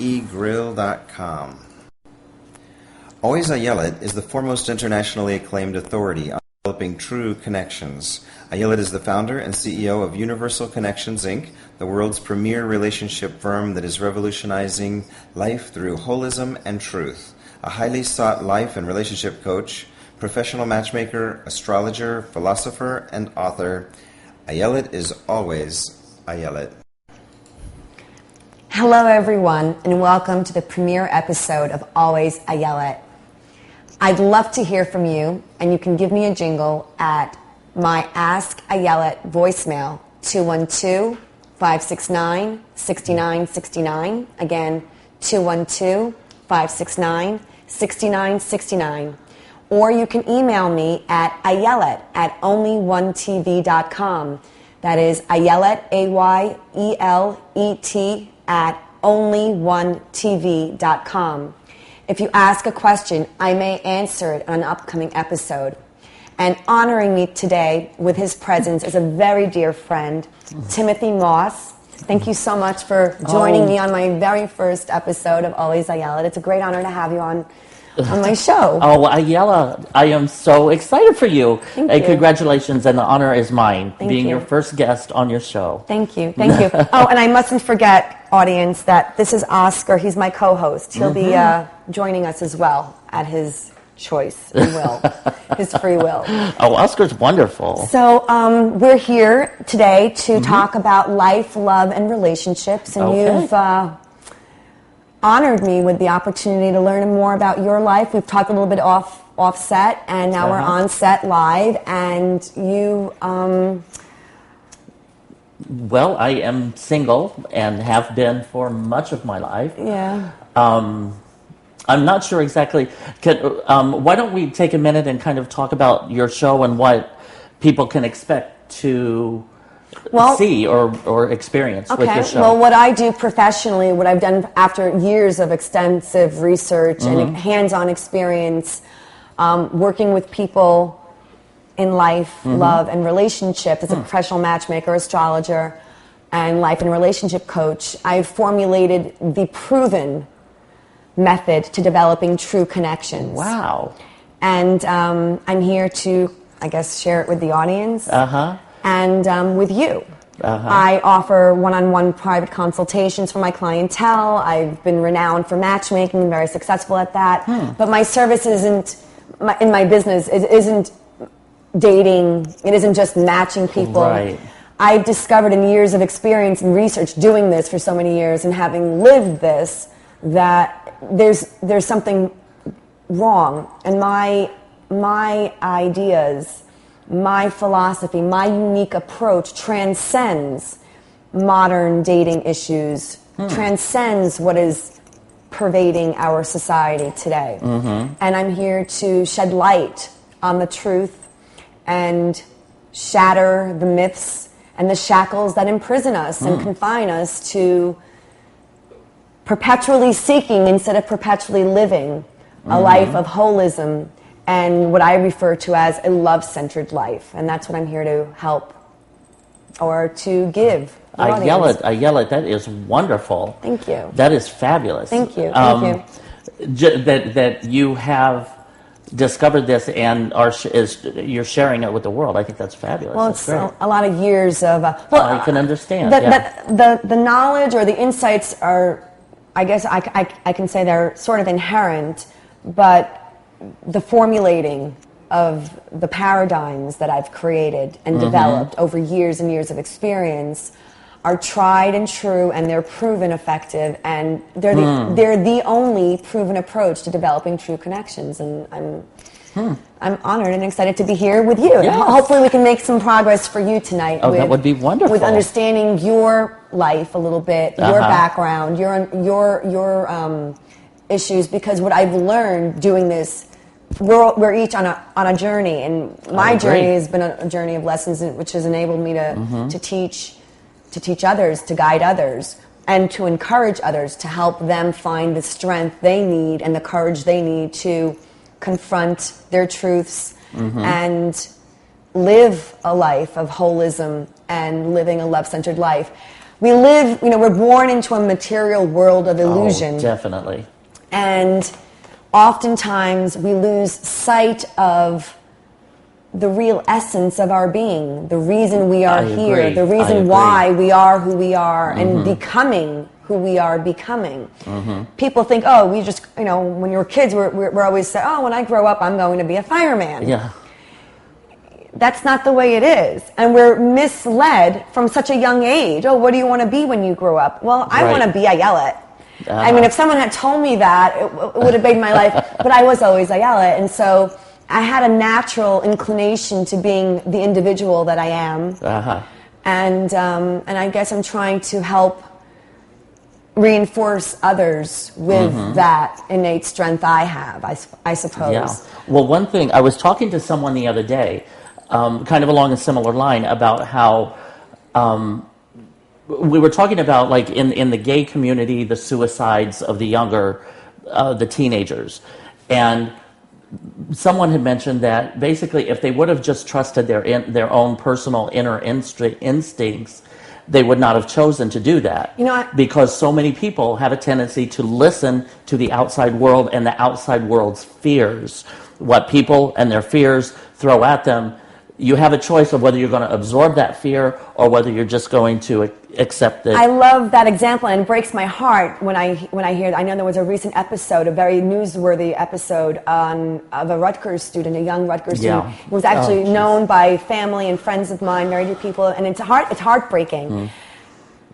cegrill.com. AlwaysAyelet is the foremost internationally acclaimed authority on developing true connections. Ayelet is the founder and CEO of Universal Connections, Inc., the world's premier relationship firm that is revolutionizing life through holism and truth. A highly sought life and relationship coach, professional matchmaker, astrologer, philosopher, and author, Ayelet is always Ayelet. Hello, everyone, and welcome to the premiere episode of Always Ayelet. I'd love to hear from you, and you can give me a jingle at my Ask Ayelet voicemail, 212-569-6969. Again, 212-569-6969. Or you can email me at ayelet@onlyonetv.com. That is Ayelet, AYELET, @onlyonetv.com. If you ask a question, I may answer it on an upcoming episode. And honoring me today with his presence is a very dear friend, Timothy Moss. Thank you so much for joining me on my very first episode of Always Ayelet. It's a great honor to have you on my show. Oh, Ayala, I am so excited for you. Thank you. Congratulations, and the honor is mine, being you. your first guest on your show. Thank you. Thank you. Oh, and I mustn't forget, audience, that this is Oscar. He's my co-host. He'll be joining us as well at his choice and will, his free will. Oh, Oscar's wonderful. So we're here today to talk about life, love, and relationships, and you've honored me with the opportunity to learn more about your life. We've talked a little bit offset, and now we're on set live, and you... Well, I am single and have been for much of my life. Yeah. I'm not sure exactly. Why don't we take a minute and kind of talk about your show and what people can expect to see or experience with your show? Well, what I do professionally, what I've done after years of extensive research and hands-on experience, working with people in life, love, and relationship as a professional matchmaker, astrologer, and life and relationship coach, I've formulated the proven method to developing true connections. Wow. And I'm here to, I guess, share it with the audience and with you. I offer one-on-one private consultations for my clientele. I've been renowned for matchmaking and very successful at that. But my service isn't, in my business, it isn't dating. It isn't just matching people. Right. I discovered in years of experience and research doing this for so many years and having lived this that there's something wrong. And my ideas, my philosophy, my unique approach transcends modern dating issues, transcends what is pervading our society today. And I'm here to shed light on the truth and shatter the myths and the shackles that imprison us and confine us to perpetually seeking instead of perpetually living a life of holism and what I refer to as a love-centered life. And that's what I'm here to help or to give. Ayelet, that is wonderful. Thank you. That is fabulous. Thank you. Thank you. That you have discovered this and you're sharing it with the world. I think that's fabulous. Well, that's it's great. a lot of years of... I can understand. The knowledge or the insights are, I guess I can say they're sort of inherent, but the formulating of the paradigms that I've created and developed over years and years of experience are tried and true, and they're proven effective, and they're the only proven approach to developing true connections. And I'm honored and excited to be here with you. Yes. Hopefully, we can make some progress for you tonight. That would be wonderful. With understanding your life a little bit, your background, your issues. Because what I've learned doing this, we're each on a journey, and my journey has been a journey of lessons, which has enabled me to teach others, to guide others, and to encourage others, to help them find the strength they need and the courage they need to confront their truths and live a life of holism and living a love-centered life. we live, we're born into a material world of illusion. Oh, definitely. And oftentimes we lose sight of the real essence of our being, the reason we are here, the reason why we are who we are, and becoming who we are becoming. People think, we just, when you're kids, we're always say, when I grow up, I'm going to be a fireman. Yeah. That's not the way it is. And we're misled from such a young age. What do you want to be when you grow up? Well, I want to be Ayelet. I mean, if someone had told me that, it would have made my life, but I was always Ayelet. And so I had a natural inclination to being the individual that I am. And I guess I'm trying to help reinforce others with that innate strength I have, I suppose. Yeah. Well, one thing, I was talking to someone the other day, kind of along a similar line, about how we were talking about, like, in the gay community, the suicides of the younger, the teenagers. And someone had mentioned that basically if they would have just trusted their own personal inner instincts, they would not have chosen to do that. Because so many people have a tendency to listen to the outside world and the outside world's fears, what people and their fears throw at them. You have a choice of whether you're going to absorb that fear or whether you're just going to accept it. I love that example, and it breaks my heart when I hear that. I know there was a recent episode, a very newsworthy episode of a Rutgers student, a young Rutgers student, who was actually known by family and friends of mine, married to people, and it's heartbreaking.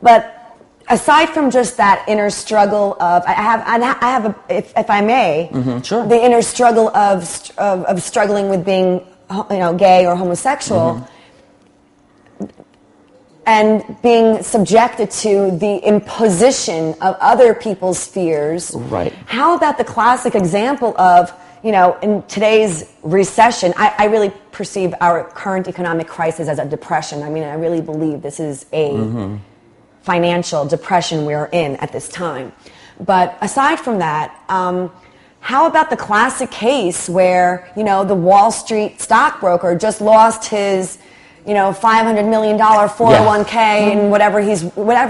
But aside from just that inner struggle of, I have if I may, the inner struggle of struggling with being, gay or homosexual, and being subjected to the imposition of other people's fears. Right. How about the classic example of, in today's recession, I really perceive our current economic crisis as a depression. I mean, I really believe this is a financial depression we are in at this time. But aside from that, how about the classic case where, the Wall Street stockbroker just lost his, $500 million 401k and whatever,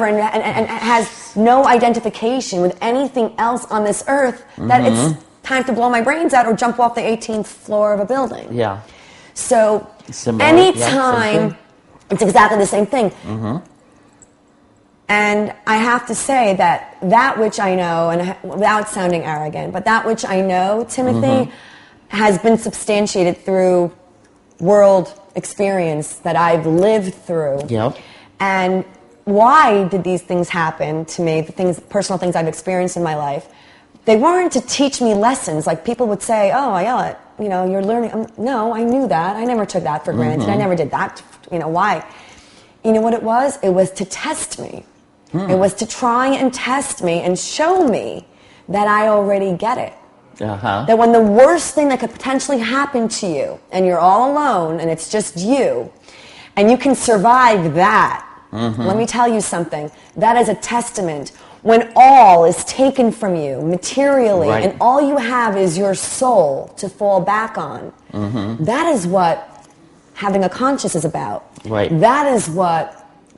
and has no identification with anything else on this earth, that it's time to blow my brains out or jump off the 18th floor of a building. Yeah. So anytime, it's exactly the same thing. And I have to say that which I know, and without sounding arrogant, but that which I know, Timothy, has been substantiated through world experience that I've lived through. Yep. And why did these things happen to me, the personal things I've experienced in my life? They weren't to teach me lessons. Like people would say, Ayelet, you're learning. No, I knew that. I never took that for granted. I never did that. Why? You know what it was? It was to test me. It was to try and test me and show me that I already get it. That when the worst thing that could potentially happen to you, and you're all alone, and it's just you, and you can survive that, let me tell you something. That is a testament. When all is taken from you materially, and all you have is your soul to fall back on, that is what having a conscience is about. That is what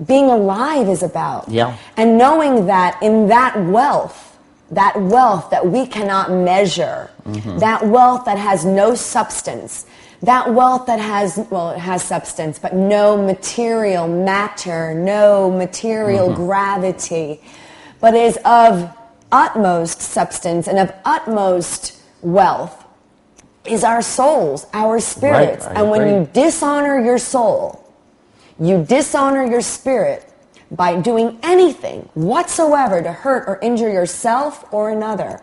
being alive is about. And knowing that in that wealth that we cannot measure, that wealth that has no substance, that wealth that has, it has substance, but no material matter, no material gravity, but is of utmost substance and of utmost wealth, is our souls, our spirits. And when you dishonor your soul, you dishonor your spirit by doing anything whatsoever to hurt or injure yourself or another.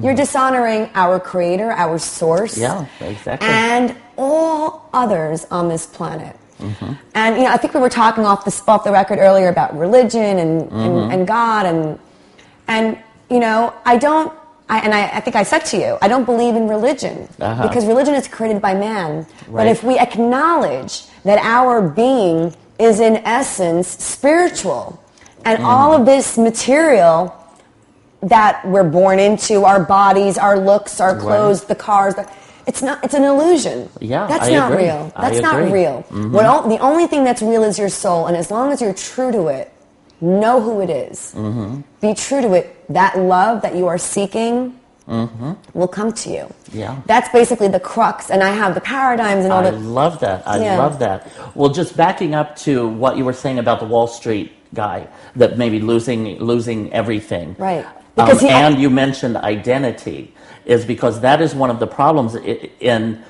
You're dishonoring our Creator, our Source, and all others on this planet. And I think we were talking off the record earlier about religion and God, and I think I said to you, I don't believe in religion because religion is created by man. But if we acknowledge that our being is in essence spiritual, and all of this material that we're born into, our bodies, our looks, our clothes, the cars, it's an illusion. That's not real. The only thing that's real is your soul, and as long as you're true to it, know who it is. Be true to it. That love that you are seeking will come to you. Yeah. That's basically the crux. And I have the paradigms and all that. I love that. I love that. Well, just backing up to what you were saying about the Wall Street guy, that maybe losing everything. Right. Because and you mentioned identity, is because that is one of the problems in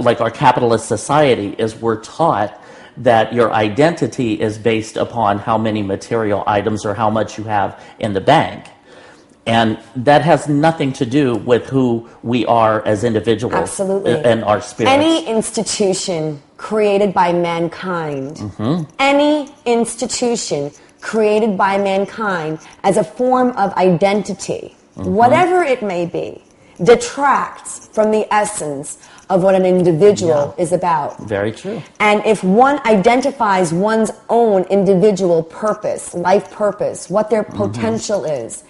like our capitalist society, is we're taught that your identity is based upon how many material items or how much you have in the bank. And that has nothing to do with who we are as individuals. Absolutely. And our spirits. Any institution created by mankind, any institution created by mankind as a form of identity, whatever it may be, detracts from the essence of what an individual is about. Very true. And if one identifies one's own individual purpose, life purpose, what their potential is,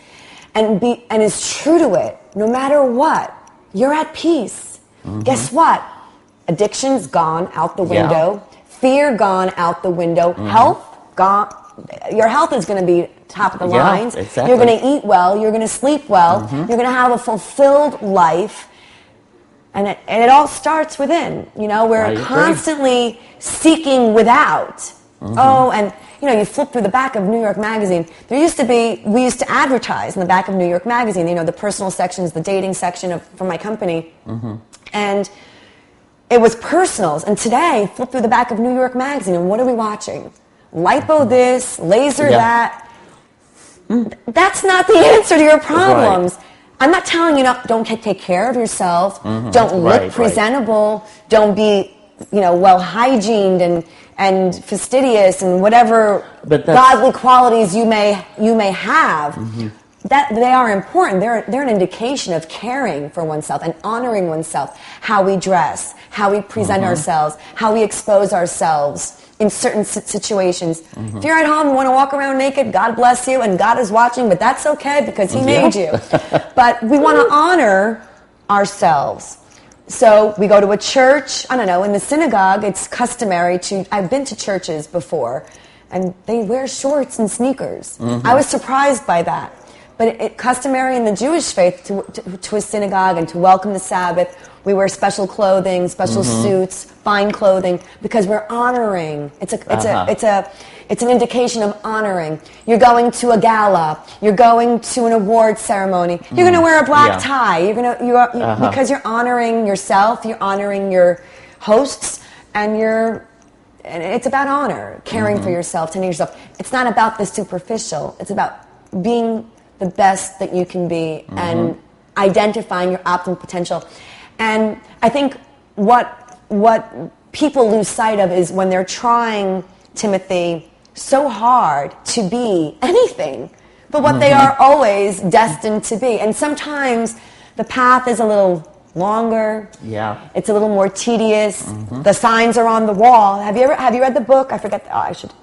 and is true to it, no matter what, you're at peace. Guess what? Addiction's gone out the window. Fear gone out the window. Health gone. Your health is going to be top of the lines. Exactly. You're going to eat well. You're going to sleep well. You're going to have a fulfilled life. And it all starts within. You know, we're constantly seeking without. Oh, and you know, you flip through the back of New York Magazine. We used to advertise in the back of New York Magazine, you know, the personal sections, the dating section from my company. And it was personals. And today, flip through the back of New York Magazine, and what are we watching? Lipo this, laser that. That's not the answer to your problems. Right. I'm not telling you don't take care of yourself. Don't look presentable. Don't be, you know, well hygiened and fastidious and whatever godly qualities you may have. That they are important. They're an indication of caring for oneself and honoring oneself. How we dress, how we present ourselves, how we expose ourselves in certain situations. If you're at home and want to walk around naked, God bless you, and God is watching, but that's okay because He made you. But we want to honor ourselves. So we go to a church, I don't know, in the synagogue, it's customary I've been to churches before, and they wear shorts and sneakers. I was surprised by that. But it's customary in the Jewish faith to a synagogue and to welcome the Sabbath. We wear special clothing, special suits, fine clothing, because we're honoring. It's an indication of honoring. You're going to a gala. You're going to an award ceremony. You're going to wear a black tie. Because you're honoring yourself. You're honoring your hosts, and it's about honor, caring for yourself, tending yourself. It's not about the superficial. It's about being the best that you can be and identifying your optimal potential. And I think what people lose sight of is when they're trying, Timothy, so hard to be anything but what they are always destined to be. And sometimes the path is a little longer. Yeah. It's a little more tedious. The signs are on the wall. Have you read the book? I forget.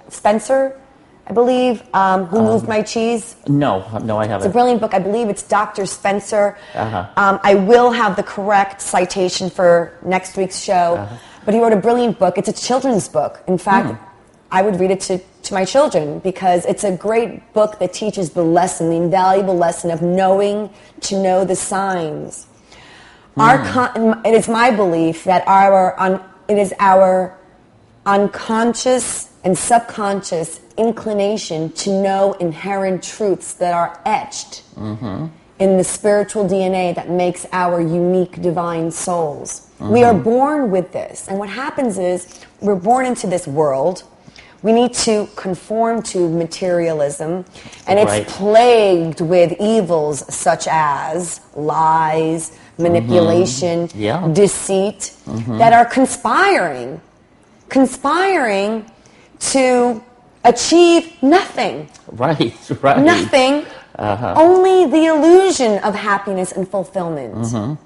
Spencer, I believe, Who Moved My Cheese? No, I haven't. It's a brilliant book. I believe it's Dr. Spencer. I will have the correct citation for next week's show. But he wrote a brilliant book. It's a children's book. In fact, I would read it to my children because it's a great book that teaches the lesson, the invaluable lesson of knowing to know the signs. It is my belief that it is our unconscious and subconscious inclination to know inherent truths that are etched in the spiritual DNA that makes our unique divine souls. We are born with this. And what happens is we're born into this world. We need to conform to materialism. And it's plagued with evils such as lies, manipulation, deceit, that are conspiring to achieve nothing. Right. Nothing. Only the illusion of happiness and fulfillment.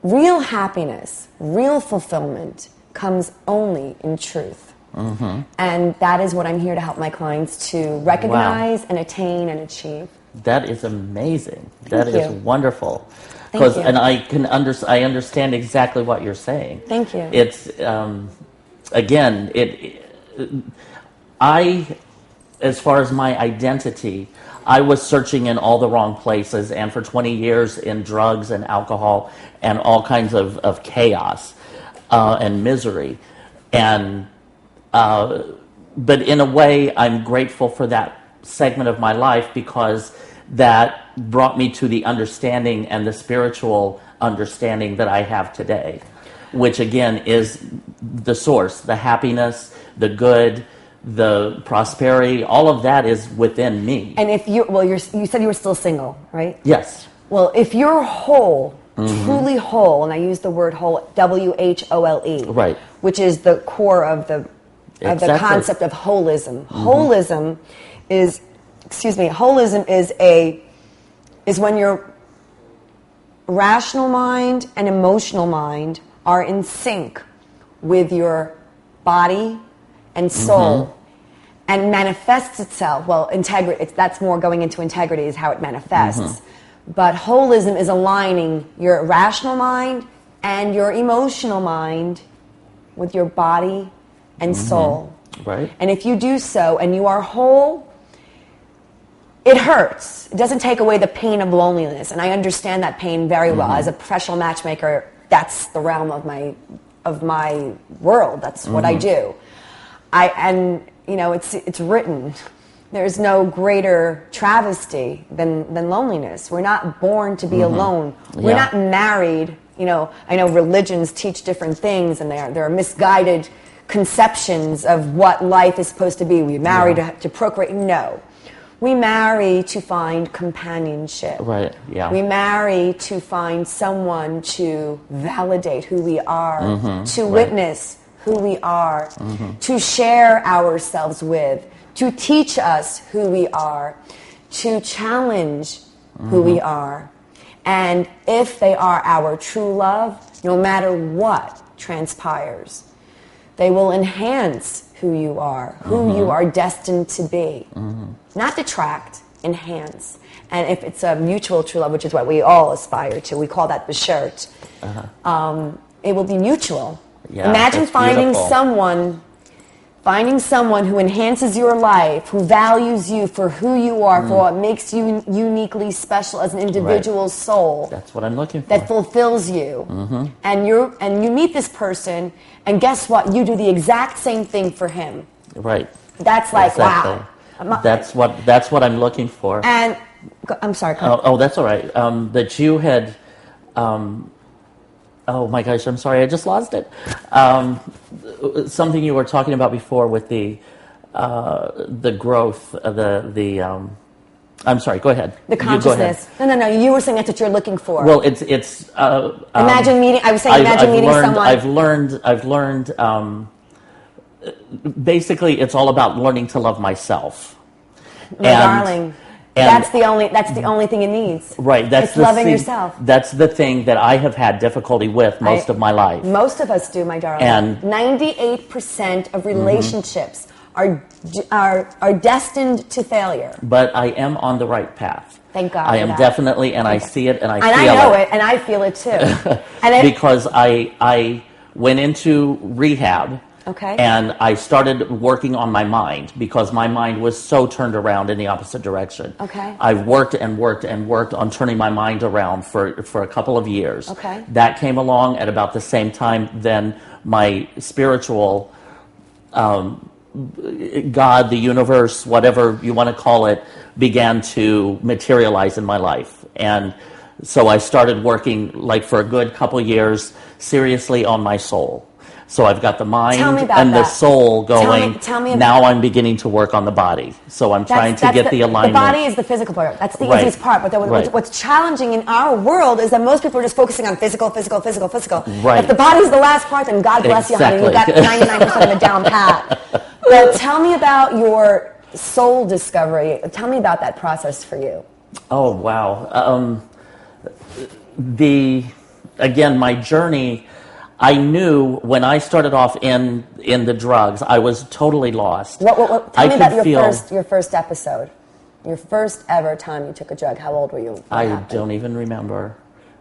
Real happiness, real fulfillment comes only in truth. And that is what I'm here to help my clients to recognize and attain and achieve. That is amazing. That Thank is you. wonderful. Thank you. And I understand exactly what you're saying. Thank you. It's again, I as far as my identity, I was searching in all the wrong places, and for 20 years in drugs and alcohol and all kinds of chaos and misery. And but in a way, I'm grateful for that segment of my life, because that brought me to the understanding and the spiritual understanding that I have today, which again is the source, the happiness, the good, the prosperity, all of that is within me. And if you said you were still single, right? Yes. Well, if you're whole, truly whole, and I use the word whole, WHOLE, right, which is the core of the concept of holism. Holism is, holism is when your rational mind and emotional mind are in sync with your body and soul, and manifests itself. Well, integrity, that's more going into integrity is how it manifests. But holism is aligning your rational mind and your emotional mind with your body and soul. Right. And if you do so and you are whole, it hurts. It doesn't take away the pain of loneliness. And I understand that pain very well. As a professional matchmaker, that's the realm of my world. That's what I do. It's written. There's no greater travesty than loneliness. We're not born to be alone. We're not married. I know religions teach different things, and there are misguided conceptions of what life is supposed to be. We marry to procreate. No. We marry to find companionship. Right, yeah. We marry to find someone to validate who we are, to witness who we are, to share ourselves with, to teach us who we are, to challenge who we are. And if they are our true love, no matter what transpires, they will enhance who you are, who you are destined to be. Not detract, enhance. And if it's a mutual true love, which is what we all aspire to, we call that b'shert, it will be mutual. Yeah, Imagine finding beautiful. someone who enhances your life, who values you for who you are, for what makes you uniquely special as an individual soul. That's what I'm looking for. That fulfills you. And you meet this person, and guess what? You do the exact same thing for him. Right. That's like, exactly. Wow. That's what I'm looking for. And I'm sorry. Oh, that's all right. That you had. Oh my gosh, I'm sorry, I just lost it. Something you were talking about before with the growth, I'm sorry, go ahead. The consciousness. No. You were saying that's what you're looking for. Well, it's. imagine meeting. I was saying, imagine meeting someone. I've learned. Basically, it's all about learning to love myself. Darling. That's the only thing it needs. Right. It's loving yourself. That's the thing that I have had difficulty with most of my life. Most of us do, my darling. And 98% of relationships are destined to failure. But I am on the right path. Thank God. I am definitely, and I see it, and I feel it. And I know it, and I feel it too. Because I went into rehab. Okay. And I started working on my mind, because my mind was so turned around in the opposite direction. Okay. I've worked and worked and worked on turning my mind around for a couple of years. Okay. That came along at about the same time then my spiritual God, the universe, whatever you want to call it, began to materialize in my life. And so I started working, like for a good couple years, seriously on my soul. So I've got the mind and the soul going. Tell me now I'm beginning to work on the body. So I'm trying to get the alignment. The body is the physical part. That's the easiest part. But what's challenging in our world is that most people are just focusing on physical. Right. If the body's the last part, then God bless you, honey. You've got 99% of it down pat. But tell me about your soul discovery. Tell me about that process for you. Oh, wow. Again, my journey... I knew when I started off in the drugs, I was totally lost. Tell me about your first episode. Your first ever time you took a drug. How old were you? I don't even remember.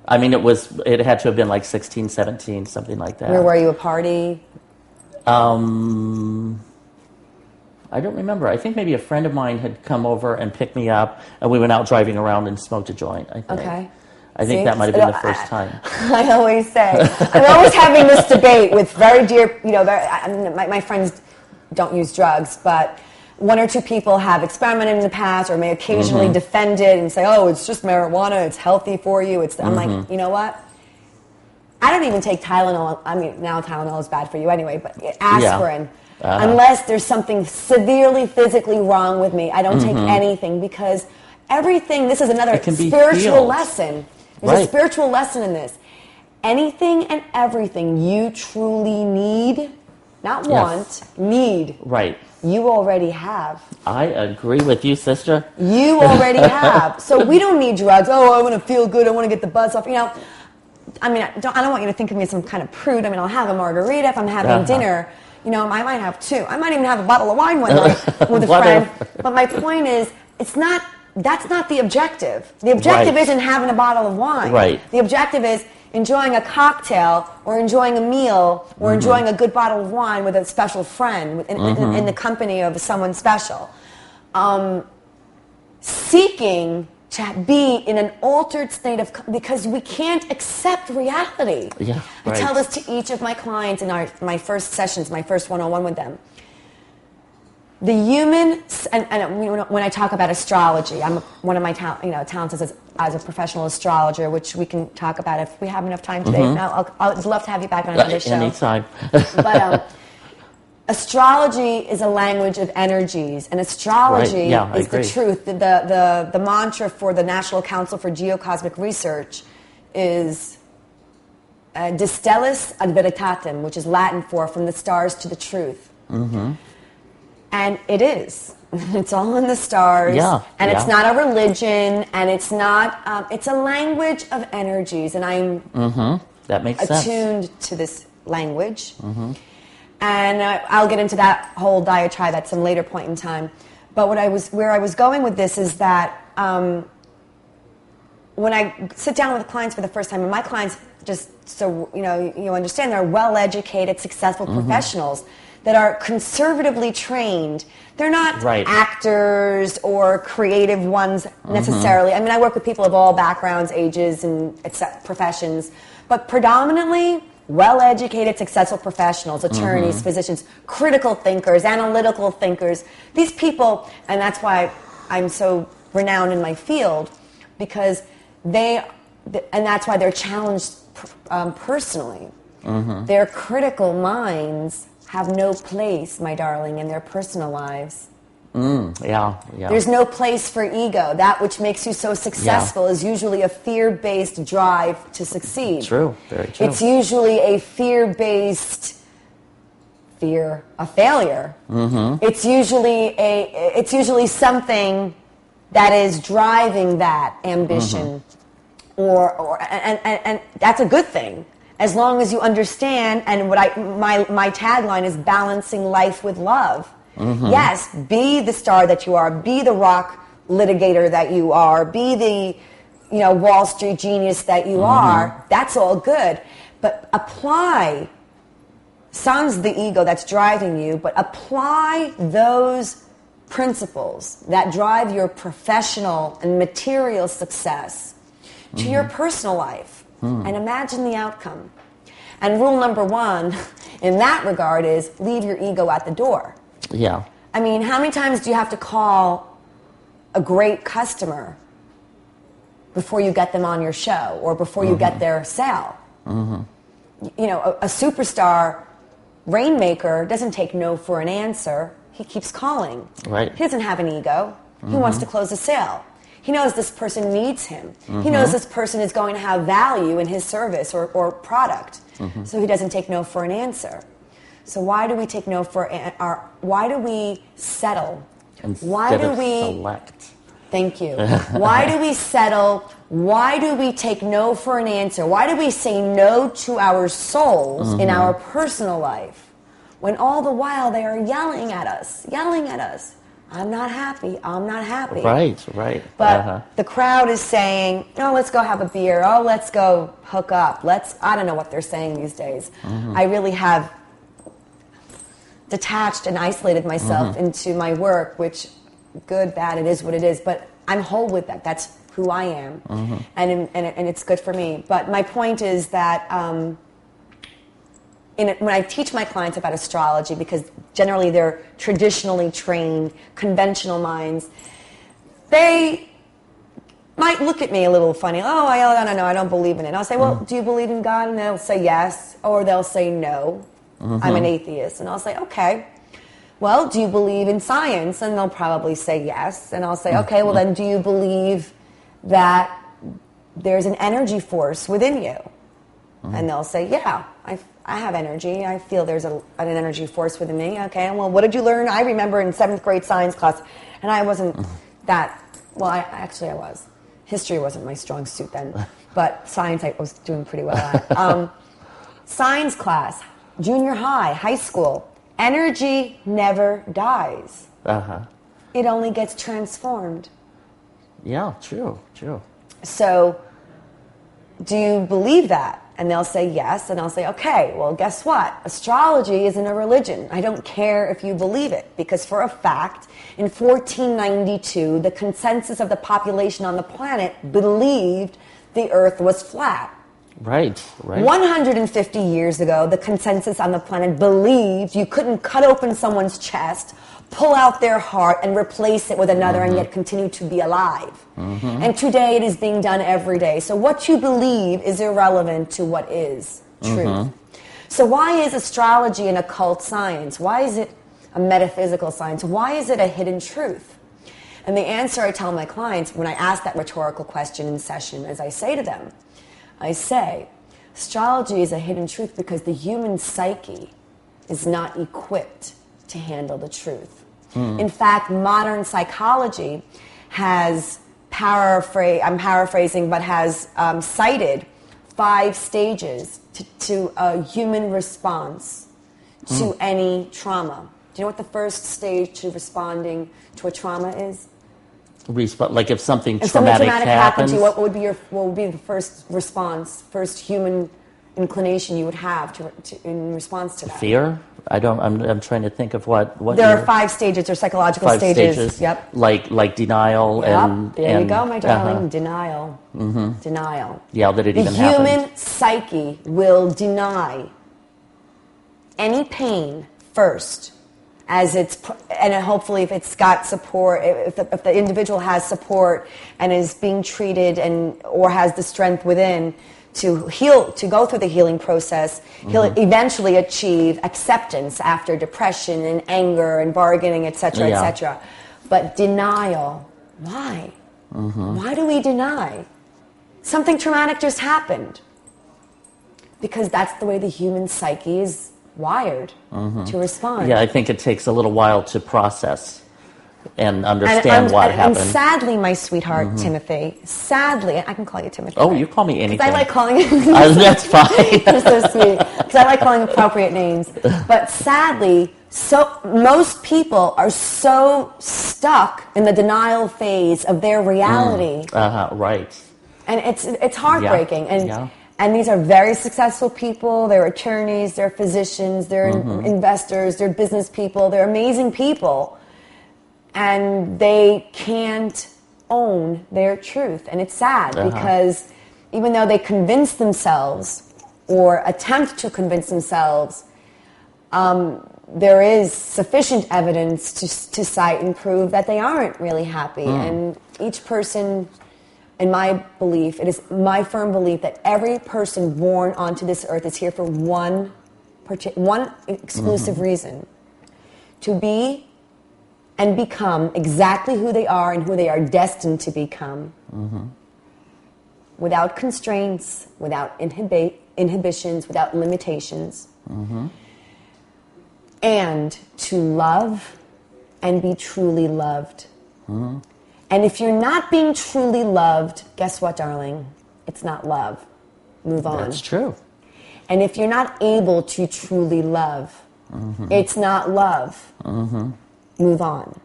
I mean, it had to have been like 16, 17, something like that. Where were you, a party? I don't remember. I think maybe a friend of mine had come over and picked me up, and we went out driving around and smoked a joint, I think. Okay. I think that might have been the first time. I always say, I'm always having this debate with very dear, my friends don't use drugs, but one or two people have experimented in the past or may occasionally defend it and say, oh, it's just marijuana, it's healthy for you. I'm like, you know what? I don't even take Tylenol. I mean, now Tylenol is bad for you anyway, but aspirin. Yeah. Unless there's something severely physically wrong with me, I don't take anything because everything, this is another spiritual lesson. There's a spiritual lesson in this. Anything and everything you truly need, not want, need. Right. You already have. I agree with you, sister. You already have. So we don't need drugs. Oh, I want to feel good. I want to get the buzz off. I mean, I don't want you to think of me as some kind of prude. I mean, I'll have a margarita if I'm having dinner. I might have two. I might even have a bottle of wine one night with a friend. But my point is, that's not the objective. The objective isn't having a bottle of wine. Right. The objective is enjoying a cocktail or enjoying a meal or enjoying a good bottle of wine with a special friend in the company of someone special. Seeking to be in an altered state because we can't accept reality. Yeah, right. I tell this to each of my clients in my first sessions, my first one-on-one with them. The human, and when I talk about astrology, one of my talents is as a professional astrologer, which we can talk about if we have enough time today. Now, I'd love to have you back on another show. Anytime. But astrology is a language of energies, and astrology is the truth. The mantra for the National Council for Geocosmic Research is De Stellis ad Veritatem, which is Latin for from the stars to the truth. And it is. It's all in the stars. And it's not a religion, and it's not, it's a language of energies. And I'm that makes attuned sense. to this language. And I'll get into that whole diatribe at some later point in time. But where I was going with this is that when I sit down with clients for the first time, and my clients just so you understand, they're well-educated, successful professionals that are conservatively trained. They're not actors or creative ones necessarily. I mean, I work with people of all backgrounds, ages, and professions, but predominantly well-educated, successful professionals, attorneys, physicians, critical thinkers, analytical thinkers. These people, and that's why I'm so renowned in my field, because and that's why they're challenged personally. Their critical minds have no place, my darling, in their personal lives. There's no place for ego. That which makes you so successful is usually a fear-based drive to succeed. True, very true. It's usually a fear-based fear of failure. It's usually something that is driving that ambition, and that's a good thing. As long as you understand, and my tagline is balancing life with love. Yes, be the star that you are, be the rock litigator that you are, be the Wall Street genius that you are. That's all good, but apply. Sans the ego that's driving you, but apply those principles that drive your professional and material success to your personal life. And imagine the outcome. And rule number one in that regard is leave your ego at the door. I mean, how many times do you have to call a great customer before you get them on your show or before you get their sale? A superstar rainmaker doesn't take no for an answer. He keeps calling. He doesn't have an ego. He wants to close a sale. He knows this person needs him. He knows this person is going to have value in his service or product. So he doesn't take no for an answer. So why do we take no for why do we settle? Instead of select. Thank you. Why do we settle? Why do we take no for an answer? Why do we say no to our souls in our personal life when all the while they are yelling at us? I'm not happy. I'm not happy. Right. But the crowd is saying, oh, let's go have a beer. Oh, let's go hook up. I don't know what they're saying these days. I really have detached and isolated myself into my work, which, good, bad, it is what it is, but I'm whole with that. That's who I am, and it's good for me. But my point is that when I teach my clients about astrology, because generally they're traditionally trained, conventional minds, they might look at me a little funny. Oh, I don't believe in it. And I'll say, well, do you believe in God? And they'll say yes, or they'll say no. I'm an atheist. And I'll say, okay. Well, do you believe in science? And they'll probably say yes. And I'll say, okay, well then do you believe that there's an energy force within you? And they'll say, yeah, I have energy. I feel there's an energy force within me. Okay, well, what did you learn? I remember in 7th grade science class, and I wasn't that, well, I was. History wasn't my strong suit then, but science I was doing pretty well at. Science class, junior high, high school, energy never dies. It only gets transformed. Yeah, true. So, do you believe that? And they'll say yes, and I'll say, okay, well, guess what? Astrology isn't a religion. I don't care if you believe it, because for a fact, in 1492, the consensus of the population on the planet believed the Earth was flat. Right. 150 years ago, the consensus on the planet believed you couldn't cut open someone's chest, pull out their heart, and replace it with another and yet continue to be alive. And today it is being done every day. So what you believe is irrelevant to what is truth. So why is astrology an occult science? Why is it a metaphysical science? Why is it a hidden truth? And the answer I tell my clients when I ask that rhetorical question in session, as I say to them, I say, astrology is a hidden truth because the human psyche is not equipped to handle the truth. In fact, modern psychology has I'm paraphrasing, but has cited 5 stages to a human response to any trauma. Do you know what the first stage to responding to a trauma is? Like if something traumatic happens to you, what would be the first response, first human inclination you would have to in response to that? Fear? I'm trying to think of what there are 5 stages or psychological 5 stages. Yep. Like denial and there you go, my darling. Denial. Denial. Yeah, that it even happened. The human psyche will deny any pain first, and hopefully if it's got support, if the individual has support and is being treated or has the strength within to heal, to go through the healing process, he'll eventually achieve acceptance after depression and anger and bargaining, etc., etc. But denial, why? Why do we deny? Something traumatic just happened. Because that's the way the human psyche is wired to respond. Yeah, I think it takes a little while to process and understand what happened. And sadly, my sweetheart, Timothy, sadly, I can call you Timothy. Oh, you call me anything. I like calling you. That's fine. You're so sweet. Because I like calling appropriate names. But sadly, most people are so stuck in the denial phase of their reality. Right. And it's heartbreaking. And these are very successful people. They're attorneys, they're physicians, they're investors, they're business people, they're amazing people. And they can't own their truth. And it's sad because even though they convince themselves or attempt to convince themselves, there is sufficient evidence to cite and prove that they aren't really happy. And each person, in my belief, it is my firm belief that every person born onto this earth is here for one exclusive reason: to be and become exactly who they are and who they are destined to become, without constraints, without inhibitions, without limitations, and to love and be truly loved. And if you're not being truly loved, guess what, darling? It's not love. Move on. That's true. And if you're not able to truly love, it's not love. Move on.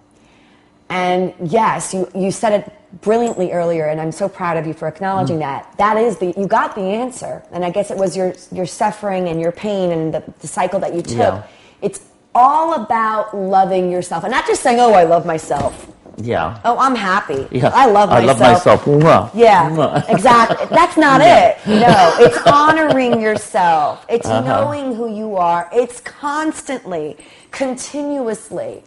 And yes, you said it brilliantly earlier, and I'm so proud of you for acknowledging that. That is you got the answer. And I guess it was your suffering and your pain and the cycle that you took. Yeah. all about loving yourself. And not just saying, oh, I love myself. Yeah. Oh, I'm happy. Yeah. I love myself. I love myself. Mwah. Yeah, Mwah. exactly. That's not it. No, it's honoring yourself. It's knowing who you are. It's constantly, continuously,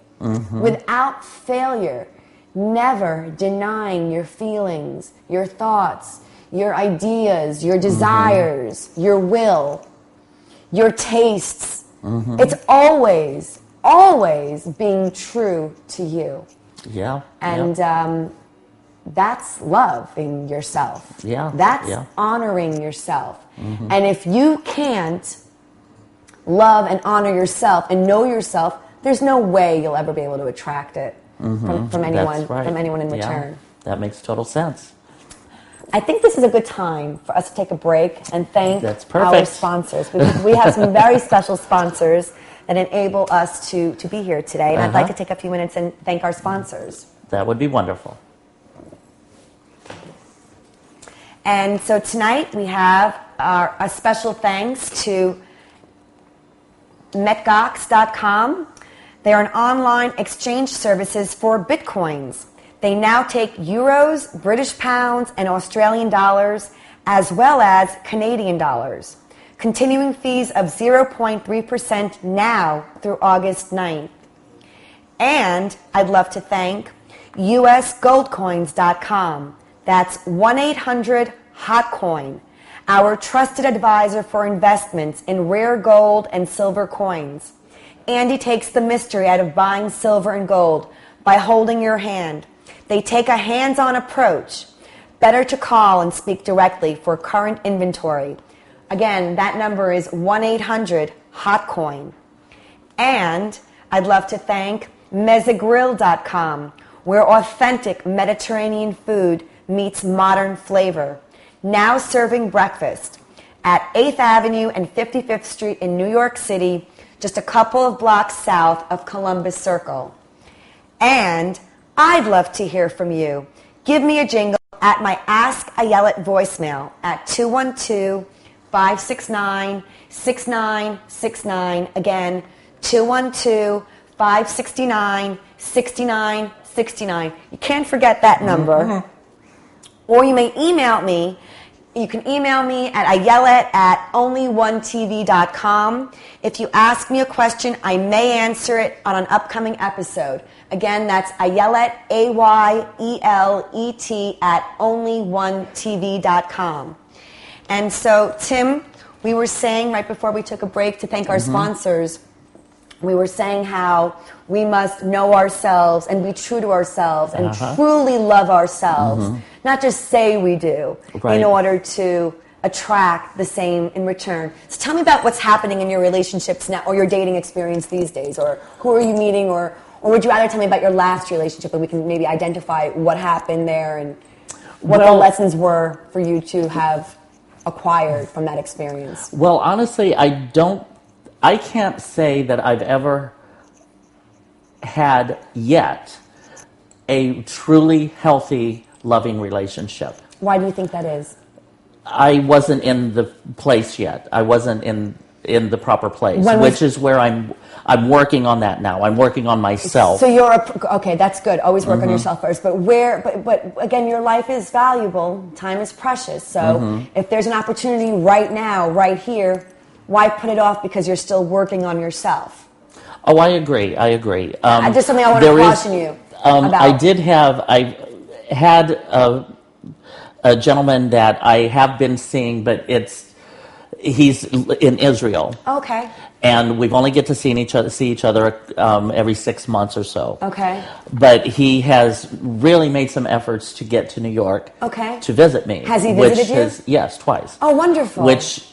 without failure, never denying your feelings, your thoughts, your ideas, your desires, your will, your tastes. It's always being true to you. Yeah. And that's loving yourself. Yeah. That's honoring yourself. And if you can't love and honor yourself and know yourself, there's no way you'll ever be able to attract it from anyone, from anyone in return. That makes total sense. I think this is a good time for us to take a break and thank our sponsors. We have some very special sponsors that enable us to be here today. And I'd like to take a few minutes and thank our sponsors. That would be wonderful. And so tonight we have a special thanks to metgox.com. They are an online exchange services for bitcoins. They now take euros, British pounds, and Australian dollars, as well as Canadian dollars. Continuing fees of 0.3% now through August 9th. And I'd love to thank usgoldcoins.com. That's 1-800-HOT-COIN, our trusted advisor for investments in rare gold and silver coins. Andy takes the mystery out of buying silver and gold by holding your hand. They take a hands-on approach. Better to call and speak directly for current inventory. Again, that number is 1-800-HOT-COIN. And I'd love to thank Mezzagrill.com, where authentic Mediterranean food meets modern flavor. Now serving breakfast at 8th Avenue and 55th Street in New York City, just a couple of blocks south of Columbus Circle. And I'd love to hear from you. Give me a jingle at my Ask Ayelet voicemail at 212-569-6969. Again, 212-569-6969. You can't forget that number. Or you may email me. You can email me at ayelet@onlyonetv.com. If you ask me a question, I may answer it on an upcoming episode. Again, that's Ayelet, AYELET, @onlyonetv.com. And so, Tim, we were saying right before we took a break to thank our sponsors, we were saying how we must know ourselves and be true to ourselves and truly love ourselves, not just say we do, in order to attract the same in return. So tell me about what's happening in your relationships now, or your dating experience these days, or who are you meeting, or would you rather tell me about your last relationship, and we can maybe identify what happened there and what the lessons were for you to have acquired from that experience? Well, honestly, I can't say that I've ever had yet a truly healthy, loving relationship. Why do you think that is? I wasn't in the place yet. I wasn't in the proper place, which is where I'm working on that now. I'm working on myself. So you're okay. That's good. Always work on yourself first. But but again, your life is valuable. Time is precious. So if there's an opportunity right now, right here, why put it off because you're still working on yourself? Oh, I agree. Just something I want to caution you about. I had a gentleman that I have been seeing, but he's in Israel. Okay. And we've only get to see each other every 6 months or so. Okay. But he has really made some efforts to get to New York. Okay. To visit me. Has he visited you? Yes, twice. Oh, wonderful. Which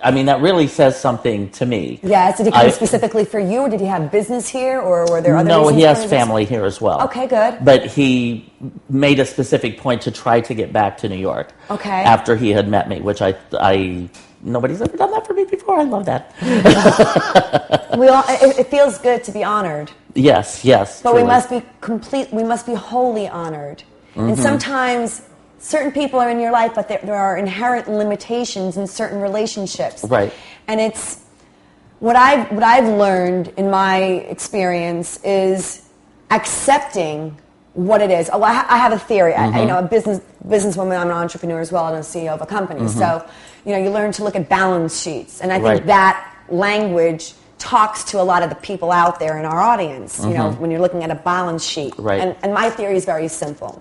that really says something to me. Yes. Did he come specifically for you, or did he have business here, or were there other reasons? No, he has family here as well. Okay, good. But he made a specific point to try to get back to New York. Okay. After he had met me, which nobody's ever done that for me before. I love that. It feels good to be honored. Yes. But truly. we must be wholly honored. And sometimes certain people are in your life, but there are inherent limitations in certain relationships. Right. And What I've learned in my experience is accepting what it is. Oh, I have a theory. A businesswoman. I'm an entrepreneur as well, and a CEO of a company. So, you learn to look at balance sheets, and I think that language talks to a lot of the people out there in our audience. When you're looking at a balance sheet. Right. And my theory is very simple.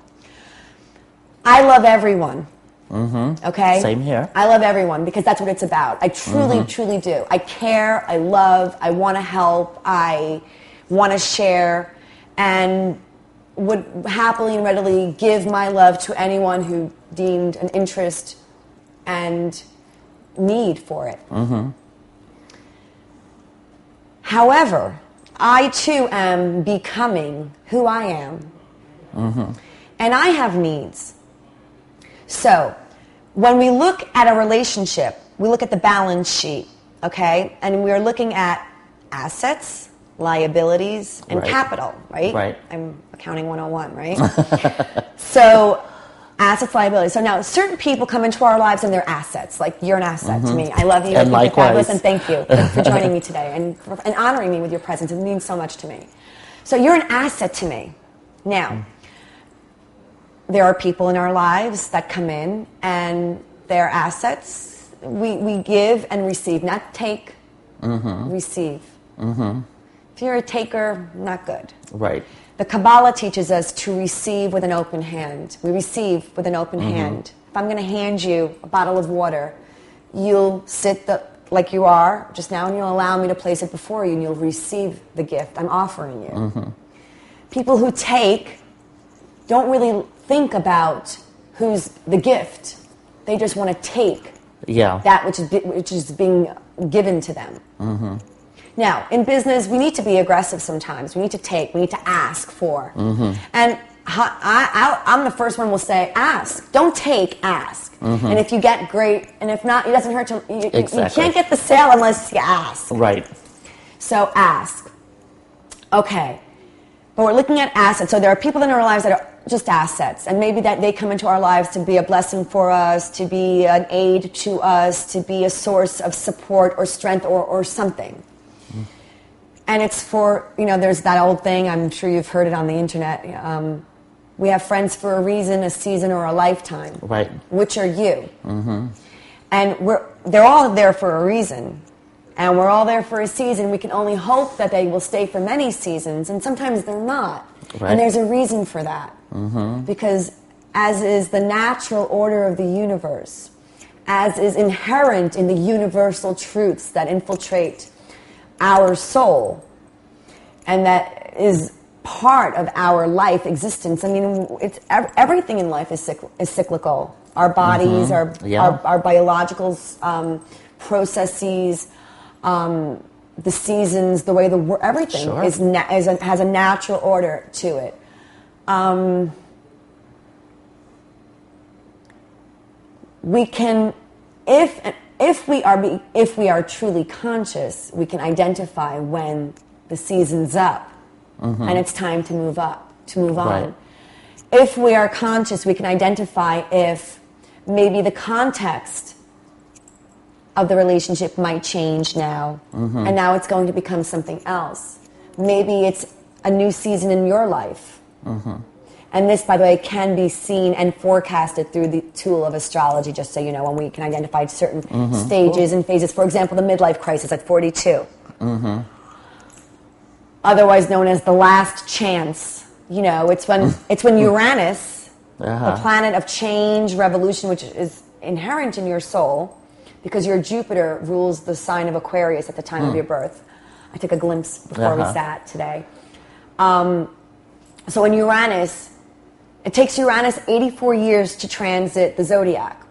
I love everyone. Okay? Same here. I love everyone because that's what it's about. I truly, truly do. I care, I love, I want to help, I want to share, and would happily and readily give my love to anyone who deemed an interest and need for it. However, I too am becoming who I am. And I have needs. So, when we look at a relationship, we look at the balance sheet, okay? And we're looking at assets, liabilities, and capital, right? Right. I'm accounting 101, right? So, assets, liabilities. So now, certain people come into our lives and they're assets. Like, you're an asset to me. I love you. And likewise. And thank you for joining me today and honoring me with your presence. It means so much to me. So you're an asset to me. Now, there are people in our lives that come in and they're assets. We give and receive, not take, receive. If you're a taker, not good. Right. The Kabbalah teaches us to receive with an open hand. We receive with an open hand. If I'm going to hand you a bottle of water, you'll sit like you are just now and you'll allow me to place it before you and you'll receive the gift I'm offering you. People who take don't really think about who's the gift. They just want to take that which is being given to them. Now, in business, we need to be aggressive sometimes. We need to take. We need to ask for. And I'm the first one who will say, ask. Don't take, ask. And if you get, great. And if not, it doesn't hurt to... You can't get the sale unless you ask. Right. So ask. Okay. But we're looking at assets. So there are people in our lives that are just assets. And maybe that they come into our lives to be a blessing for us, to be an aid to us, to be a source of support or strength or something. And it's for, there's that old thing, I'm sure you've heard it on the internet. We have friends for a reason, a season, or a lifetime. Right. Which are you? And they're all there for a reason. And we're all there for a season. We can only hope that they will stay for many seasons. And sometimes they're not. Right. And there's a reason for that. Because as is the natural order of the universe, as is inherent in the universal truths that infiltrate our soul, and that is part of our life existence. I mean, it's everything in life is cyclical. Our bodies, our biological processes, the seasons, the way everything has a natural order to it. We can, if we are truly conscious, we can identify when the season's up and it's time to move on. If we are conscious, we can identify if maybe the context of the relationship might change now, and now it's going to become something else. Maybe it's a new season in your life. And this, by the way, can be seen and forecasted through the tool of astrology, just so you know, when we can identify certain stages and phases. For example, the midlife crisis at 42. Otherwise known as the last chance. It's when Uranus, the planet of change, revolution, which is inherent in your soul, because your Jupiter rules the sign of Aquarius at the time of your birth. I took a glimpse before we sat today. So in Uranus, it takes Uranus 84 years to transit the zodiac.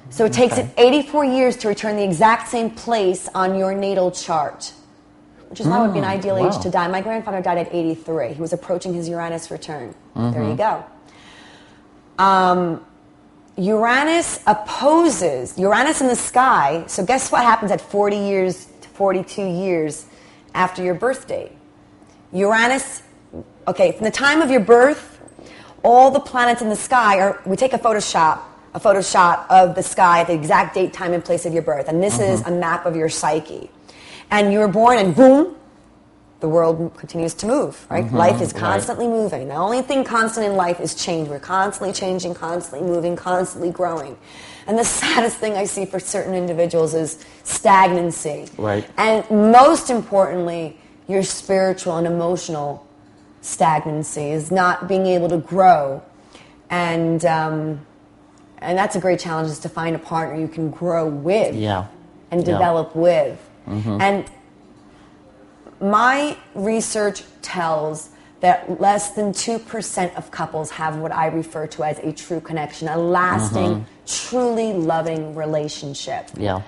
So it takes it 84 years to return the exact same place on your natal chart, which is why it would be an ideal age to die. My grandfather died at 83. He was approaching his Uranus return. There you go. Uranus in the sky. So guess what happens at 40 years to 42 years after your birth date? Uranus, from the time of your birth, all the planets in the sky we take a Photoshop of the sky at the exact date, time, and place of your birth. And this is a map of your psyche. And you were born and boom, the world continues to move, right? Life is constantly moving. The only thing constant in life is change. We're constantly changing, constantly moving, constantly growing. And the saddest thing I see for certain individuals is stagnancy. Right. And most importantly, your spiritual and emotional stagnancy is not being able to grow. And that's a great challenge, is to find a partner you can grow with and develop with. And my research tells that less than 2% of couples have what I refer to as a true connection, a lasting, truly loving relationship. Yeah.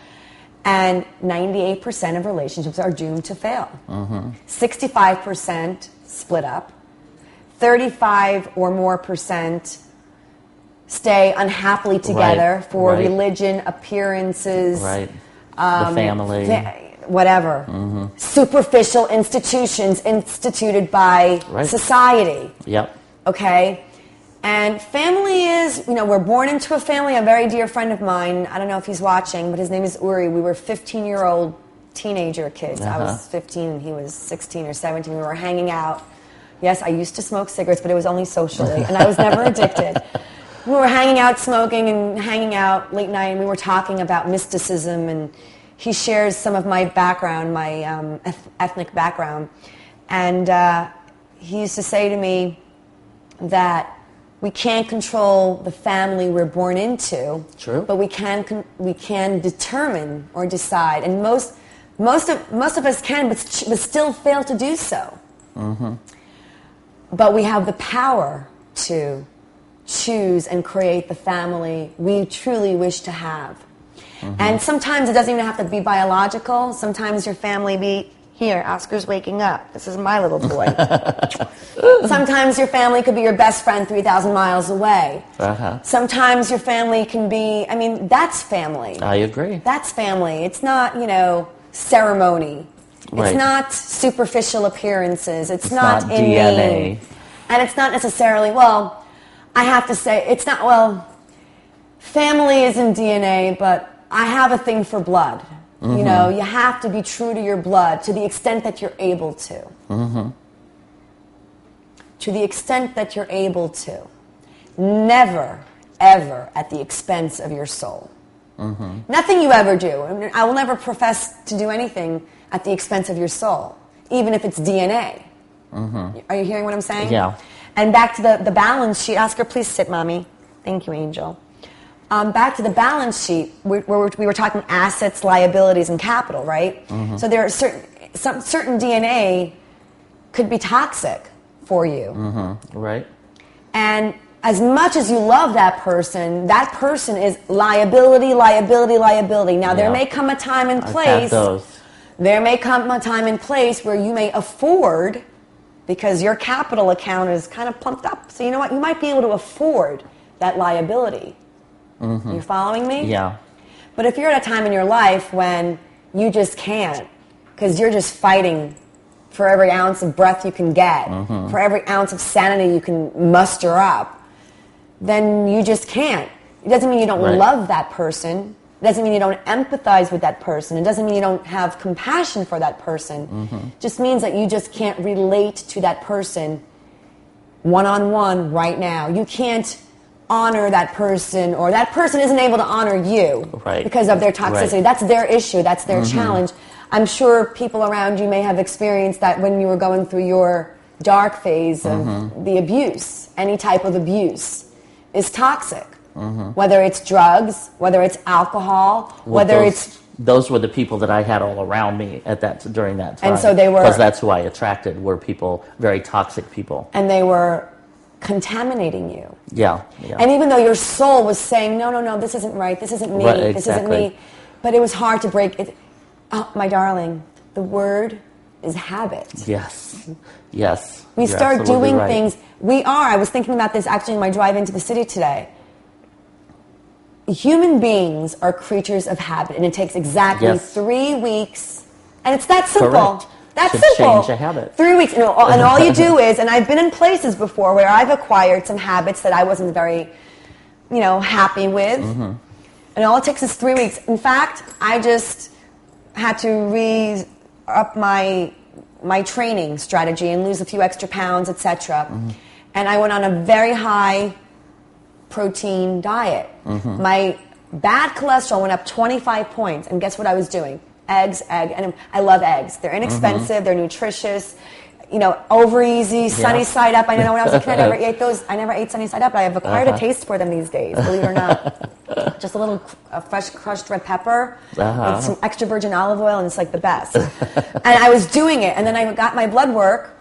And 98% of relationships are doomed to fail. 65% split up. 35 or more percent stay unhappily together for religion, appearances. Right. The family. Whatever. Superficial institutions instituted by society. Yep. Okay? And family is, we're born into a family. A very dear friend of mine, I don't know if he's watching, but his name is Uri. We were 15-year-old teenager kids. I was 15 and he was 16 or 17. We were hanging out. Yes, I used to smoke cigarettes, but it was only socially, and I was never addicted. We were hanging out, smoking and hanging out late night, and we were talking about mysticism, and he shares some of my background, my ethnic background. And he used to say to me that we can't control the family we're born into, but we can determine or decide. And most of us can, but still fail to do so. But we have the power to choose and create the family we truly wish to have. And sometimes it doesn't even have to be biological. Sometimes your family be, here, Oscar's waking up. This is my little boy. Sometimes your family could be your best friend 3,000 miles away. Sometimes your family can be, that's family. I agree. That's family. It's not, ceremony. It's not superficial appearances. It's not in DNA. name. And it's not necessarily, I have to say, it's not, family is in DNA, but I have a thing for blood. You have to be true to your blood to the extent that you're able to. To the extent that you're able to. Never, ever at the expense of your soul. Nothing you ever do. I will never profess to do anything at the expense of your soul, even if it's DNA. Are you hearing what I'm saying? Yeah. And back to the balance sheet. Oscar, please sit, Mommy. Thank you, Angel. Back to the balance sheet, where we were talking assets, liabilities, and capital, right? So there are certain DNA could be toxic for you. Right. And as much as you love that person is liability, liability, liability. Now, there may come a time and place. There may come a time and place where you may afford, because your capital account is kind of pumped up. So you know what? You might be able to afford that liability. You're following me? Yeah. But if you're at a time in your life when you just can't, because you're just fighting for every ounce of breath you can get, for every ounce of sanity you can muster up, then you just can't. It doesn't mean you don't love that person. It doesn't mean you don't empathize with that person. It doesn't mean you don't have compassion for that person. It just means that you just can't relate to that person one-on-one right now. You can't honor that person, or that person isn't able to honor you because of their toxicity. That's their issue. That's their challenge. I'm sure people around you may have experienced that when you were going through your dark phase of the abuse. Any type of abuse is toxic. Whether it's drugs, whether it's alcohol, those were the people that I had all around me during that time. And so they were, because that's who I attracted, were people, very toxic people. And they were contaminating you. Yeah. And even though your soul was saying, no, this isn't right, this isn't me, this isn't me, but it was hard to break it. Oh, my darling, the word is habit. Yes. We start doing things. I was thinking about this actually in my drive into the city today. Human beings are creatures of habit, and it takes exactly 3 weeks, and it's that simple. Correct. That's to simple. Change a habit. 3 weeks, and all you do is, and I've been in places before where I've acquired some habits that I wasn't very, happy with, and all it takes is 3 weeks. In fact, I just had to up my training strategy and lose a few extra pounds, etc. And I went on a very high protein diet. My bad cholesterol went up 25 points, and guess what I was doing? Eggs, and I love eggs. They're inexpensive, they're nutritious, over easy, sunny side up. I know when I was a kid, I never ate those. I never ate sunny side up, but I've acquired a taste for them these days, believe it or not. Just a little fresh crushed red pepper with some extra virgin olive oil, and it's like the best. And I was doing it, and then I got my blood work,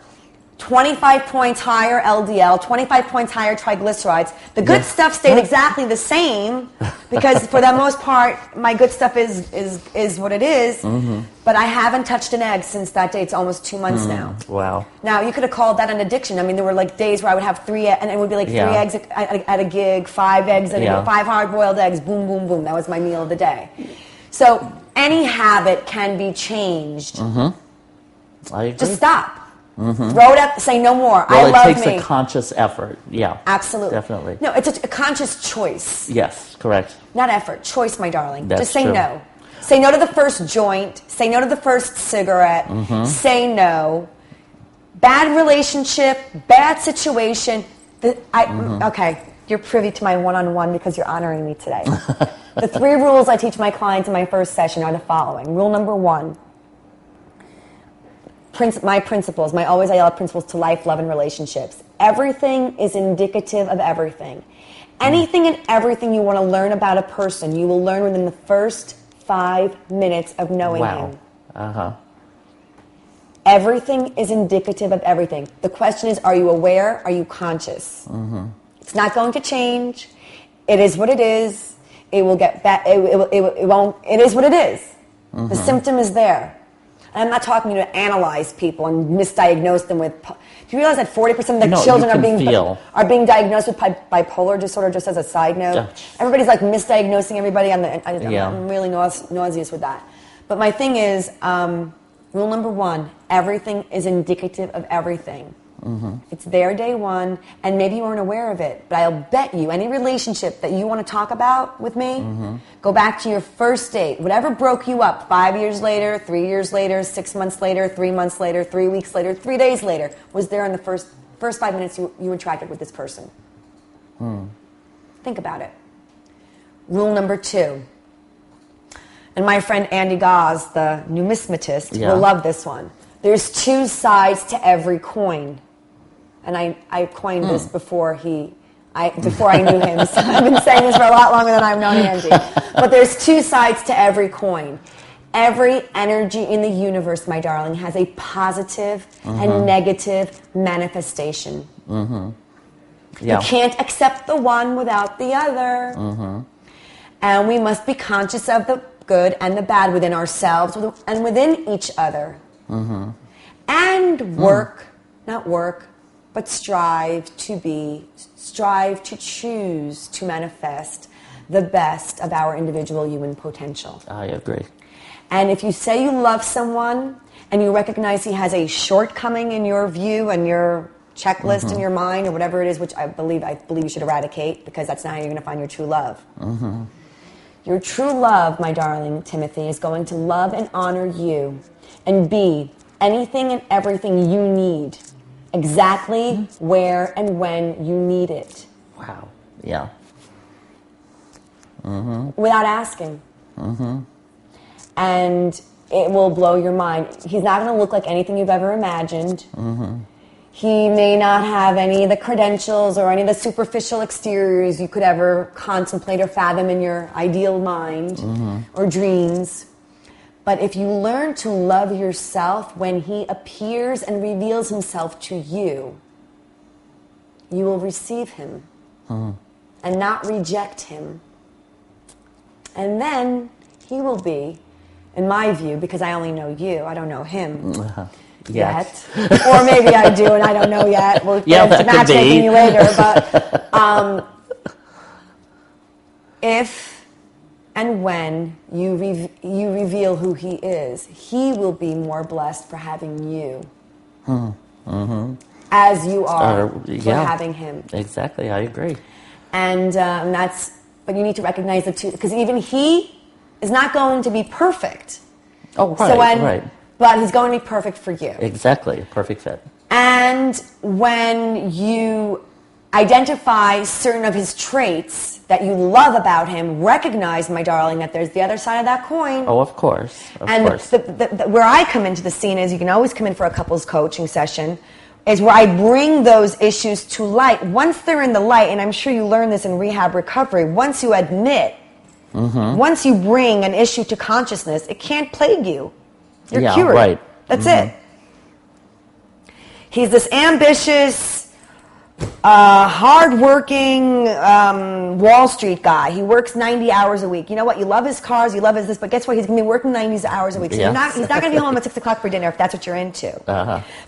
25 points higher LDL, 25 points higher triglycerides. The good stuff stayed exactly the same because for the most part, my good stuff is what it is. But I haven't touched an egg since that day. It's almost 2 months now. Wow. Now, you could have called that an addiction. I mean, there were like days where I would have 3, and it would be like 3 eggs at a gig, 5 eggs at a gig, 5 hard-boiled eggs, boom, boom, boom. That was my meal of the day. So any habit can be changed. I agree. Just stop. Throw it up, say no more. Well, I love me. it takes a conscious effort. Yeah. Absolutely. Definitely. No, it's a conscious choice. Yes, correct. Not effort. Choice, my darling. That's Just say true. no. Say no to the first joint. Say no to the first cigarette. Say no. Bad relationship, bad situation. Okay, you're privy to my one-on-one because you're honoring me today. The 3 rules I teach my clients in my first session are the following. Rule number 1. My principles, my AlwaysAyelet principles to life, love, and relationships. Everything is indicative of everything. Anything and everything you want to learn about a person, you will learn within the first 5 minutes of knowing him. Everything is indicative of everything. The question is, are you aware? Are you conscious? It's not going to change. It is what it is. It will get back. It won't. It is what it is. The symptom is there. And I'm not talking to analyze people and misdiagnose them with. Do you realize that 40% of the children are being diagnosed with bipolar disorder? Just as a side note, everybody's like misdiagnosing everybody. I'm really nauseous with that. But my thing is, rule number 1: everything is indicative of everything. It's there day one, and maybe you weren't aware of it, but I'll bet you any relationship that you want to talk about with me, go back to your first date. Whatever broke you up 5 years later, 3 years later, 6 months later, 3 months later, 3 weeks later, 3 days later, was there in the first 5 minutes you interacted with this person. Think about it. Rule number 2. And my friend Andy Goss, the numismatist, will love this one. There's 2 sides to every coin. And I coined this before I knew him. So I've been saying this for a lot longer than I've known Andy. But there's 2 sides to every coin. Every energy in the universe, my darling, has a positive and negative manifestation. You can't accept the one without the other. And we must be conscious of the good and the bad within ourselves and within each other. And not work, but strive to choose to manifest the best of our individual human potential. I agree. And if you say you love someone and you recognize he has a shortcoming in your view and your checklist in your mind or whatever it is, which I believe you should eradicate, because that's not how you're going to find your true love. Your true love, my darling Timothy, is going to love and honor you and be anything and everything you need, exactly where and when you need it. Wow. Yeah. Without asking. And it will blow your mind. He's not going to look like anything you've ever imagined. He may not have any of the credentials or any of the superficial exteriors you could ever contemplate or fathom in your ideal mind or dreams. But if you learn to love yourself when he appears and reveals himself to you, you will receive him and not reject him. And then he will be, in my view, because I only know you, I don't know him yet. Or maybe I do and I don't know yet. We're matchmaking you later. But if and when you reveal who he is, he will be more blessed for having you as you are for having him. Exactly, I agree. And but you need to recognize the two, because even he is not going to be perfect. Oh, right, so when right. but he's going to be perfect for you. Exactly, perfect fit. And when you identify certain of his traits that you love about him, recognize, my darling, that there's the other side of that coin. Oh, of course. Where I come into the scene is, you can always come in for a couples coaching session, is where I bring those issues to light. Once they're in the light, and I'm sure you learn this in rehab recovery, once you admit, once you bring an issue to consciousness, it can't plague you. You're cured. Right. That's it. He's this ambitious, hard-working Wall Street guy. He works 90 hours a week. You know what? You love his cars, you love his this, but guess what? He's going to be working 90 hours a week. So he's not going to be home at 6 o'clock for dinner if that's what you're into.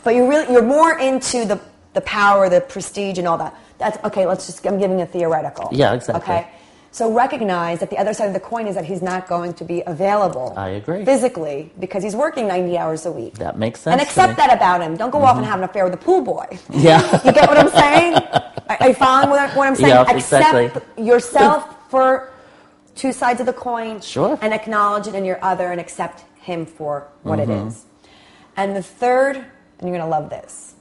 But you're more into the power, the prestige, and all that. That's okay. I'm giving a theoretical. Yeah, exactly. Okay. So recognize that the other side of the coin is that he's not going to be available. I agree. Physically, because he's working 90 hours a week. That makes sense. And accept that about him. Don't go off and have an affair with a pool boy. Yeah. You get what I'm saying? Are you following what I'm saying? Yeah, Accept exactly. yourself for two sides of the coin. Sure. And acknowledge it in your other and accept him for what it is. And the third, and you're going to love this,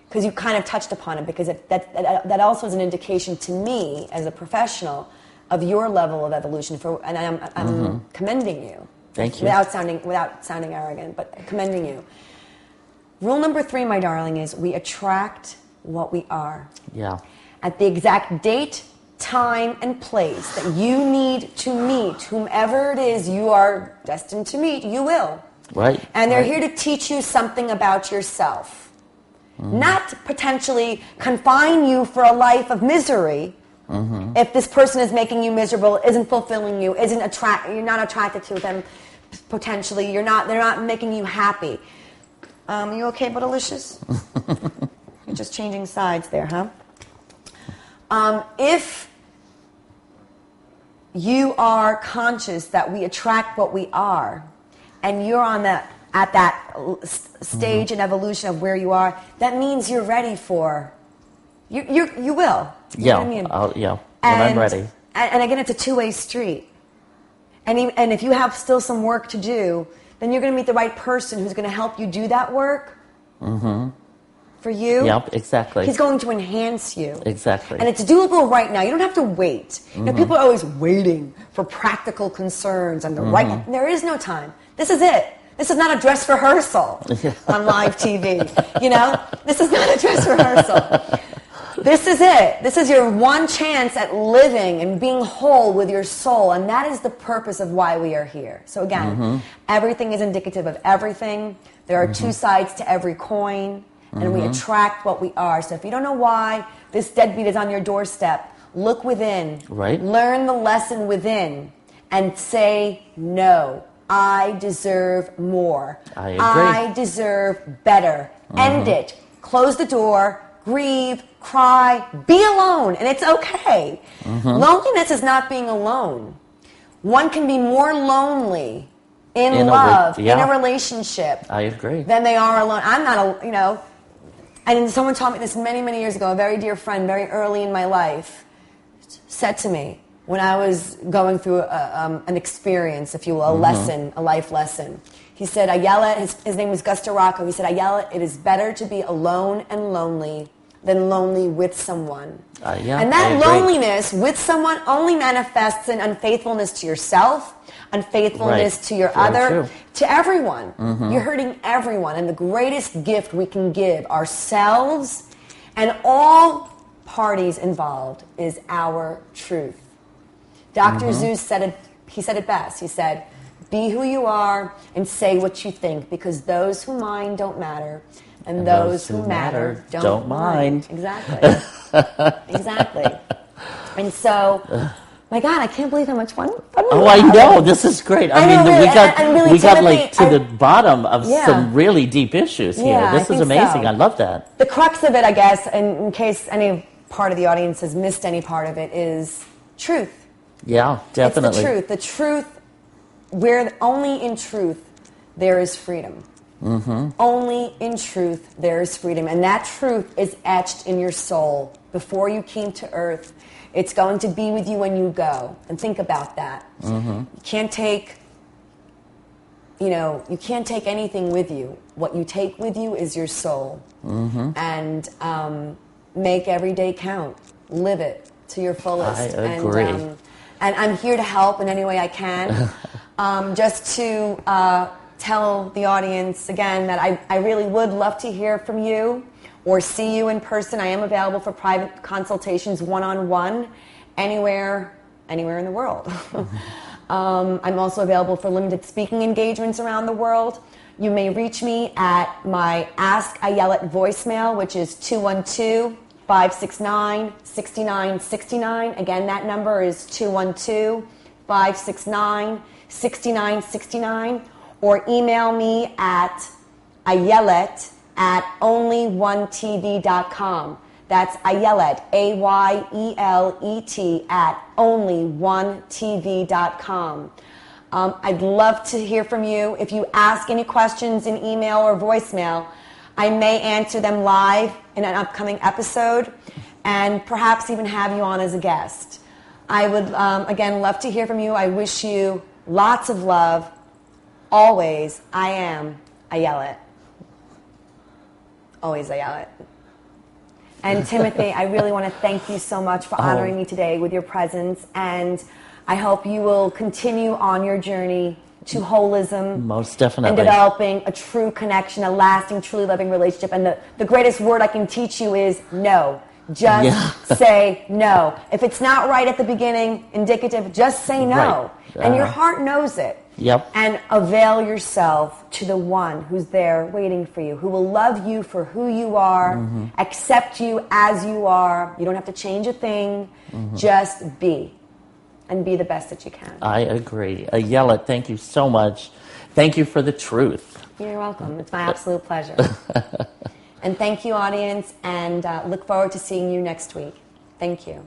because you kind of touched upon it, because that also is an indication to me as a professional of your level of evolution, and I'm commending you. Thank you. Without sounding arrogant, but commending you. Rule number 3, my darling, is we attract what we are. Yeah. At the exact date, time, and place that you need to meet whomever it is you are destined to meet, you will. Right. And they're here to teach you something about yourself. Not to potentially confine you for a life of misery. If this person is making you miserable, isn't fulfilling you, you're not attracted to them, potentially, they're not making you happy. You okay, Botalicious? You're just changing sides there, huh? If you are conscious that we attract what we are, and you're at that stage in evolution of where you are, that means you're ready for. You will. You know what I mean? When I'm ready. And again, it's a two-way street. And if you have still some work to do, then you're going to meet the right person who's going to help you do that work for you. Yep, exactly. He's going to enhance you. Exactly. And it's doable right now. You don't have to wait. You know, people are always waiting for practical concerns and the right. There is no time. This is it. This is not a dress rehearsal on live TV. You know, this is not a dress rehearsal. This is it. This is your one chance at living and being whole with your soul. And that is the purpose of why we are here. So again, everything is indicative of everything. There are two sides to every coin. And we attract what we are. So if you don't know why this deadbeat is on your doorstep, look within. Right. Learn the lesson within. And say no. I deserve more. I agree. I deserve better. End it. Close the door. Grieve, cry, be alone, and it's okay. Loneliness is not being alone. One can be more lonely in love, in a relationship. I agree. Than they are alone. I'm not, and someone taught me this many, many years ago. A very dear friend, very early in my life, said to me when I was going through an experience, if you will, a life lesson. He said, Ayelet, his name was Gus Duraco. He said, Ayelet, it is better to be alone and lonely than lonely with someone. And that loneliness with someone only manifests in unfaithfulness to yourself, unfaithfulness to your other, to everyone. You're hurting everyone. And the greatest gift we can give ourselves and all parties involved is our truth. Dr. Zeus said it, he said it best. He said, be who you are and say what you think, because those who mind don't matter, and those who matter don't mind. Exactly. Exactly. And so, my God, I can't believe how much fun I know. This is great. I mean, really. we got like to the bottom of some really deep issues here. Yeah, this is amazing. So. I love that. The crux of it, I guess, and in case any part of the audience has missed any part of it, is truth. Yeah, definitely. It's the truth. The truth, where only in truth there is freedom. Only in truth there is freedom. And that truth is etched in your soul before you came to earth. It's going to be with you when you go. And think about that. You can't take you can't take anything with you. What you take with you is your soul. Mm-hmm. And make every day count. Live it to your fullest. I agree. And I'm here to help in any way I can. Just to tell the audience again that I really would love to hear from you or see you in person. I am available for private consultations one-on-one anywhere in the world. I'm also available for limited speaking engagements around the world. You may reach me at my Ask Ayelet voicemail, which is 212-569-6969. Again, that number is 212-569-6969. Or email me at ayelet@onlyonetv.com. That's Ayelet, AYELET, @onlyonetv.com. I'd love to hear from you. If you ask any questions in email or voicemail, I may answer them live in an upcoming episode and perhaps even have you on as a guest. I would, again, love to hear from you. I wish you lots of love. Always, I am Ayelet. Always Ayelet. And Timothy, I really want to thank you so much for honoring me today with your presence, and I hope you will continue on your journey to holism. Most definitely. And developing a true connection, a lasting, truly loving relationship. And the greatest word I can teach you is no. Just say no. If it's not right at the beginning, indicative, just say no. Right. And your heart knows it. Yep. And avail yourself to the one who's there waiting for you, who will love you for who you are, accept you as you are. You don't have to change a thing. Just be. And be the best that you can. I agree. Ayelet, thank you so much. Thank you for the truth. You're welcome. It's my absolute pleasure. And thank you, audience, and look forward to seeing you next week. Thank you.